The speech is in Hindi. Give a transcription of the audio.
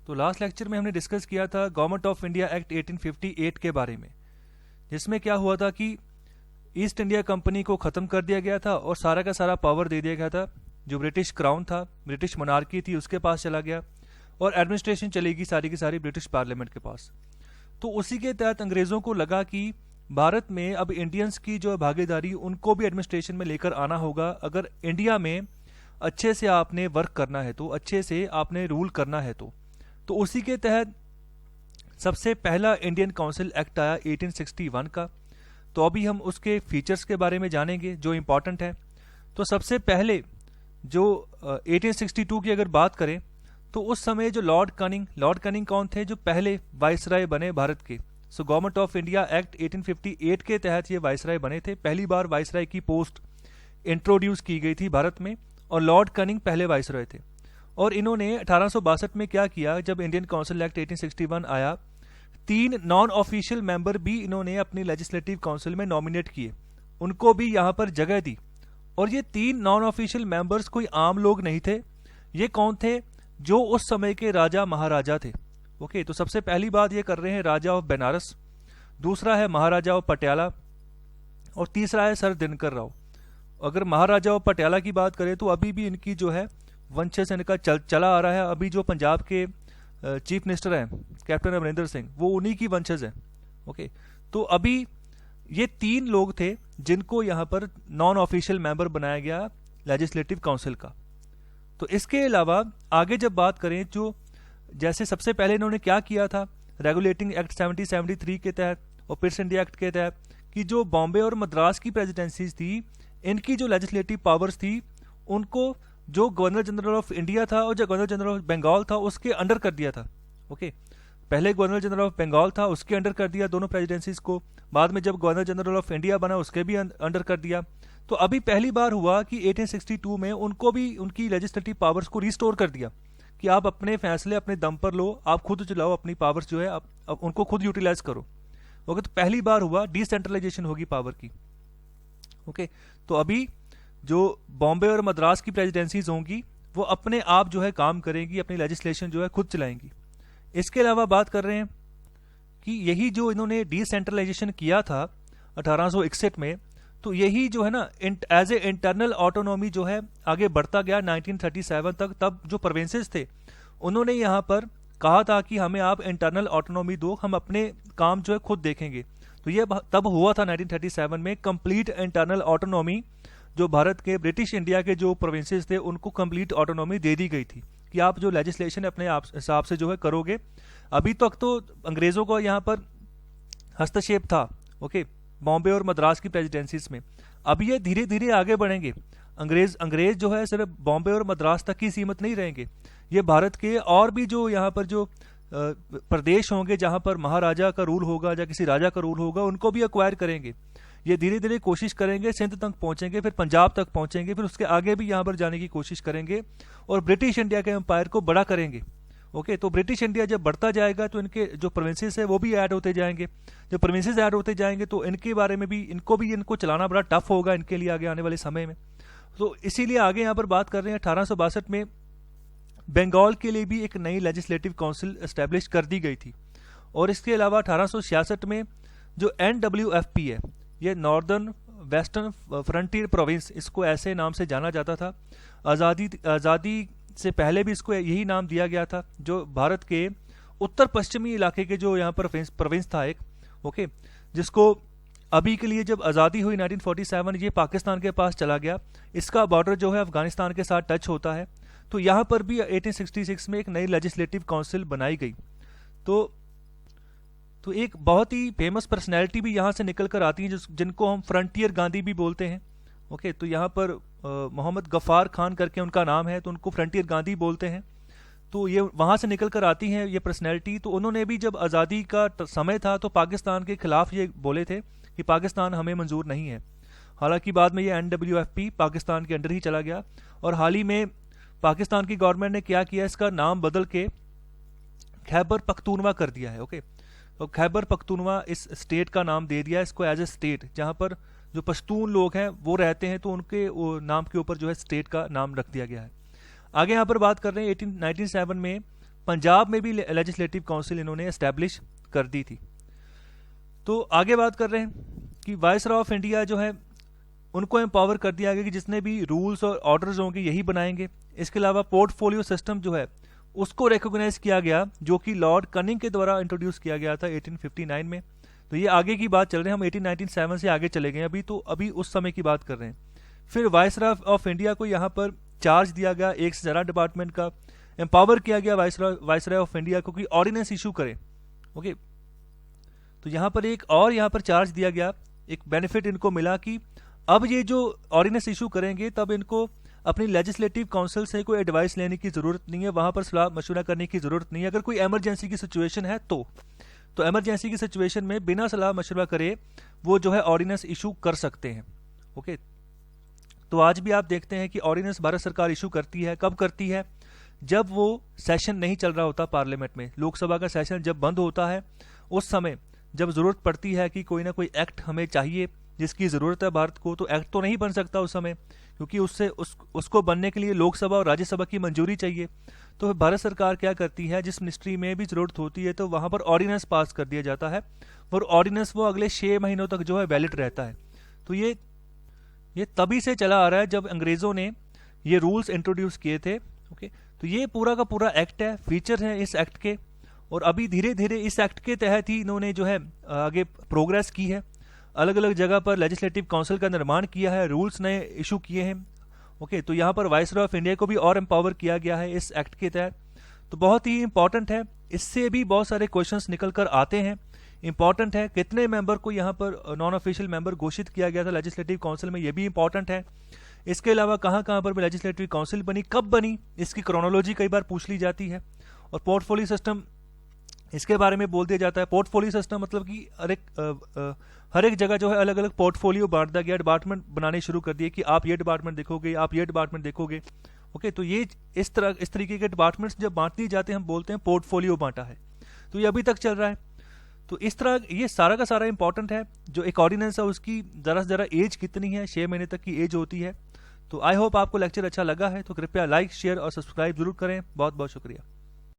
तो लास्ट लेक्चर में हमने डिस्कस किया था गवर्नमेंट ऑफ इंडिया एक्ट 1858 के बारे में, जिसमें क्या हुआ था कि ईस्ट इंडिया कंपनी को ख़त्म कर दिया गया था और सारा का सारा पावर दे दिया गया था। जो ब्रिटिश क्राउन था, ब्रिटिश मोनार्की थी, उसके पास चला गया और एडमिनिस्ट्रेशन चलेगी सारी की सारी ब्रिटिश पार्लियामेंट के पास। तो उसी के तहत अंग्रेज़ों को लगा कि भारत में अब इंडियंस की जो भागीदारी उनको भी एडमिनिस्ट्रेशन में लेकर आना होगा। अगर इंडिया में अच्छे से आपने वर्क करना है, तो अच्छे से आपने रूल करना है, तो उसी के तहत सबसे पहला इंडियन काउंसिल एक्ट आया 1861 का। तो अभी हम उसके फीचर्स के बारे में जानेंगे जो इम्पॉर्टेंट है। तो सबसे पहले जो 1862 की अगर बात करें तो उस समय जो लॉर्ड कनिंग कौन थे? जो पहले वाइसराय बने भारत के। So government of India act 1858 के तहत ये वाइसराय बने थे। पहली बार वाइसराय की पोस्ट इंट्रोड्यूस की गई थी भारत में और लॉर्ड कनिंग पहले वाइसराय थे। और इन्होंने 1862 में क्या किया, जब इंडियन काउंसिल एक्ट 1861 आया, 3 नॉन ऑफिशियल मेंबर भी इन्होंने अपनी लेजिस्लेटिव काउंसिल में नॉमिनेट किए, उनको भी यहाँ पर जगह दी। और ये 3 नॉन ऑफिशियल मेंबर्स कोई आम लोग नहीं थे। ये कौन थे? जो उस समय के राजा महाराजा थे। ओके, तो सबसे पहली बात ये कर रहे हैं राजा ऑफ बनारस, दूसरा है महाराजा ऑफ पटियाला और तीसरा है सर दिनकर राव। अगर महाराजा ऑफ पटियाला की बात करें तो अभी भी इनकी जो है वंशज इनका चला आ रहा है। अभी जो पंजाब के चीफ मिनिस्टर हैं कैप्टन अमरिंदर सिंह, वो उन्हीं की वंशज हैं। ओके, तो अभी ये 3 लोग थे जिनको यहाँ पर नॉन ऑफिशियल मेंबर बनाया गया लेजिस्लेटिव काउंसिल का। तो इसके अलावा आगे जब बात करें, जो जैसे सबसे पहले इन्होंने क्या किया था रेगुलेटिंग एक्ट 1773 के तहत और पिट्स इंडिया एक्ट के तहत, कि जो बॉम्बे और मद्रास की प्रेसिडेंसीज थी, इनकी जो लेजिस्लेटिव पावर्स थी उनको जो गवर्नर जनरल ऑफ इंडिया था और जो गवर्नर जनरल ऑफ बंगाल था उसके अंडर कर दिया था। ओके, पहले गवर्नर जनरल ऑफ बंगाल था, उसके अंडर कर दिया दोनों प्रेसिडेंसीज को। बाद में जब गवर्नर जनरल ऑफ इंडिया बना उसके भी अंडर कर दिया। तो अभी पहली बार हुआ कि 1862 में उनको भी उनकी लेजिस्लेटिव पावर्स को रिस्टोर कर दिया कि आप अपने फैसले अपने दम पर लो, आप खुद चलाओ, अपनी पावर्स जो है आप उनको खुद यूटिलाइज करो। ओके, तो पहली बार हुआ डिसेंट्रलाइजेशन होगी पावर की। ओके, तो अभी जो बॉम्बे और मद्रास की प्रेसिडेंसीज होंगी वो अपने आप जो है काम करेंगी, अपनी लेजिस्लेशन जो है खुद चलाएंगी। इसके अलावा बात कर रहे हैं कि यही जो इन्होंने डिसेंट्रलाइजेशन किया था 1861 में, तो यही जो है ना एज ए इंटरनल ऑटोनॉमी जो है आगे बढ़ता गया 1937 तक। तब जो प्रोविंसेस थे उन्होंने यहाँ पर कहा था कि हमें आप इंटरनल ऑटोनॉमी दो, हम अपने काम जो है खुद देखेंगे। तो ये तब हुआ था 1937 में कंप्लीट इंटरनल ऑटोनॉमी, जो भारत के ब्रिटिश इंडिया के जो प्रोविंसेस थे उनको कंप्लीट ऑटोनॉमी दे दी गई थी कि आप जो लेजिस्लेशन अपने आप हिसाब से जो है करोगे। अभी तक तो अंग्रेज़ों का यहाँ पर हस्तक्षेप था, ओके, बॉम्बे और मद्रास की प्रेसिडेंसीज में। अब ये धीरे धीरे आगे बढ़ेंगे। अंग्रेज जो है सिर्फ बॉम्बे और मद्रास तक ही सीमित नहीं रहेंगे। ये भारत के और भी जो यहाँ पर जो प्रदेश होंगे जहाँ पर महाराजा का रूल होगा या किसी राजा का रूल होगा, उनको भी एक्वायर करेंगे। ये धीरे धीरे कोशिश करेंगे, सिंध तक पहुंचेंगे, फिर पंजाब तक पहुंचेंगे, फिर उसके आगे भी यहाँ पर जाने की कोशिश करेंगे और ब्रिटिश इंडिया के एम्पायर को बड़ा करेंगे। ओके, तो ब्रिटिश इंडिया जब बढ़ता जाएगा तो इनके जो प्रोविंसेस है वो भी ऐड होते जाएंगे। जब प्रोविंसेस ऐड होते जाएंगे तो इनके बारे में भी इनको चलाना बड़ा टफ होगा इनके लिए आगे आने वाले समय में। तो इसीलिए आगे यहाँ पर बात कर रहे हैं 1862 में बंगाल के लिए भी एक नई लेजिस्लेटिव काउंसिल एस्टेब्लिश कर दी गई थी। और इसके अलावा 1866 में जो NWFP है, ये नॉर्दर्न वेस्टर्न फ्रंटियर प्रोविंस, इसको ऐसे नाम से जाना जाता था। आज़ादी से पहले भी इसको यही नाम दिया गया था, जो भारत के उत्तर पश्चिमी इलाके के जो यहाँ पर प्रोविंस था एक, ओके, जिसको अभी के लिए जब आज़ादी हुई 1947, ये पाकिस्तान के पास चला गया। इसका बॉर्डर जो है अफगानिस्तान के साथ टच होता है। तो यहाँ पर भी 1866 में एक नई लेजिस्लेटिव काउंसिल बनाई गई। तो एक बहुत ही फेमस पर्सनैलिटी भी यहाँ से निकल कर आती है, जिनको हम फ्रंटियर गांधी भी बोलते हैं। ओके, तो यहाँ पर मोहम्मद गफ़ार खान करके उनका नाम है, तो उनको फ्रंटियर गांधी बोलते हैं। तो ये वहाँ से निकल कर आती हैं ये पर्सनैलिटी। तो उन्होंने भी जब आज़ादी का समय था तो पाकिस्तान के खिलाफ ये बोले थे कि पाकिस्तान हमें मंजूर नहीं है। हालांकि बाद में ये NWFP पाकिस्तान के अंडर ही चला गया। और हाल ही में पाकिस्तान की गवर्नमेंट ने क्या किया, इसका नाम बदल के खैबर पख्तूनवा कर दिया है। ओके, तो खैबर पख्तूनवा इस स्टेट का नाम दे दिया इसको एज ए स्टेट, जहाँ पर जो पश्तून लोग हैं वो रहते हैं, तो उनके नाम के ऊपर जो है स्टेट का नाम रख दिया गया है। आगे यहाँ पर बात कर रहे हैं 1907 में पंजाब में भी लेजिस्लेटिव काउंसिल इन्होंने एस्टैब्लिश कर दी थी। तो आगे बात कर रहे हैं कि वायसरॉय ऑफ इंडिया जो है उनको एम्पावर कर दिया गया कि जितने भी रूल्स और ऑर्डर्स होंगे यही बनाएंगे। इसके अलावा पोर्टफोलियो सिस्टम जो है उसको रिकॉग्नाइज किया गया, जो कि लॉर्ड कनिंग के द्वारा इंट्रोड्यूस किया गया था 1859 में। तो ये आगे की बात चल रहे हैं, हम 1897 से आगे चले गए अभी, तो अभी उस समय की बात कर रहे हैं। फिर वायसरॉय ऑफ इंडिया को यहाँ पर चार्ज दिया गया, एक से ज़्यादा डिपार्टमेंट का एम्पावर किया गया वायसरॉय ऑफ इंडिया को कि ऑर्डिनेंस इशू करें। ओके, तो यहाँ पर एक और यहाँ पर चार्ज दिया गया, एक बेनिफिट इनको मिला कि अब ये जो ऑर्डिनेंस इशू करेंगे तब इनको अपनी लेजिस्लेटिव काउंसिल से कोई एडवाइस लेने की जरूरत नहीं है, वहां पर सलाह मशवरा करने की जरूरत नहीं है। अगर कोई इमरजेंसी की सिचुएशन है तो इमरजेंसी की सिचुएशन में बिना सलाह मशवरा करे वो जो है ऑर्डिनेंस इशू कर सकते हैं। ओके, तो आज भी आप देखते हैं कि ऑर्डिनेंस भारत सरकार इशू करती है। कब करती है? जब वो सेशन नहीं चल रहा होता पार्लियामेंट में, लोकसभा का सेशन जब बंद होता है, उस समय जब जरूरत पड़ती है कि कोई ना कोई एक्ट हमें चाहिए जिसकी जरूरत है भारत को, तो एक्ट तो नहीं बन सकता उस समय, क्योंकि उसको बनने के लिए लोकसभा और राज्यसभा की मंजूरी चाहिए। तो भारत सरकार क्या करती है, जिस मिनिस्ट्री में भी जरूरत होती है तो वहां पर ऑर्डिनेंस पास कर दिया जाता है, और ऑर्डिनेंस वो अगले 6 महीनों तक जो है वैलिड रहता है। तो ये तभी से चला आ रहा है जब अंग्रेजों ने ये रूल्स इंट्रोड्यूस किए थे। ओके, तो ये पूरा का पूरा एक्ट है, फीचर है इस एक्ट के, और अभी धीरे धीरे इस एक्ट के तहत ही इन्होंने जो है आगे प्रोग्रेस की है, अलग अलग जगह पर लेजिस्लेटिव काउंसिल का निर्माण किया है, रूल्स नए इशू किए हैं। ओके, तो यहाँ पर वायसरॉय ऑफ इंडिया को भी और एम्पावर किया गया है इस एक्ट के तहत। तो बहुत ही इंपॉर्टेंट है, इससे भी बहुत सारे क्वेश्चंस निकल कर आते हैं। इंपॉर्टेंट है कितने मेंबर को यहाँ पर नॉन ऑफिशियल मेंबर घोषित किया गया था लेजिस्लेटिव काउंसिल में, ये भी इंपॉर्टेंट है। इसके अलावा कहाँ कहाँ पर लेजिस्लेटिव काउंसिल बनी, कब बनी, इसकी क्रोनोलॉजी कई बार पूछ ली जाती है। और पोर्टफोलियो सिस्टम, इसके बारे में बोल दिया जाता है। पोर्टफोलियो सिस्टम मतलब कि हर एक जगह जो है अलग अलग पोर्टफोलियो बांट दिया गया, डिपार्टमेंट बनाने शुरू कर दिए कि आप ये डिपार्टमेंट देखोगे, आप ये डिपार्टमेंट देखोगे। ओके, तो ये इस तरीके के डिपार्टमेंट्स जब बांट दिए जाते हैं, हम बोलते हैं पोर्टफोलियो बांटा है। तो ये अभी तक चल रहा है। तो इस तरह ये सारा का सारा इंपॉर्टेंट है। जो एक ऑर्डिनेंस है उसकी जरा से जरा एज कितनी है, 6 महीने तक की एज होती है। तो आई होप आपको लेक्चर अच्छा लगा है, तो कृपया लाइक, शेयर और सब्सक्राइब जरूर करें। बहुत बहुत शुक्रिया।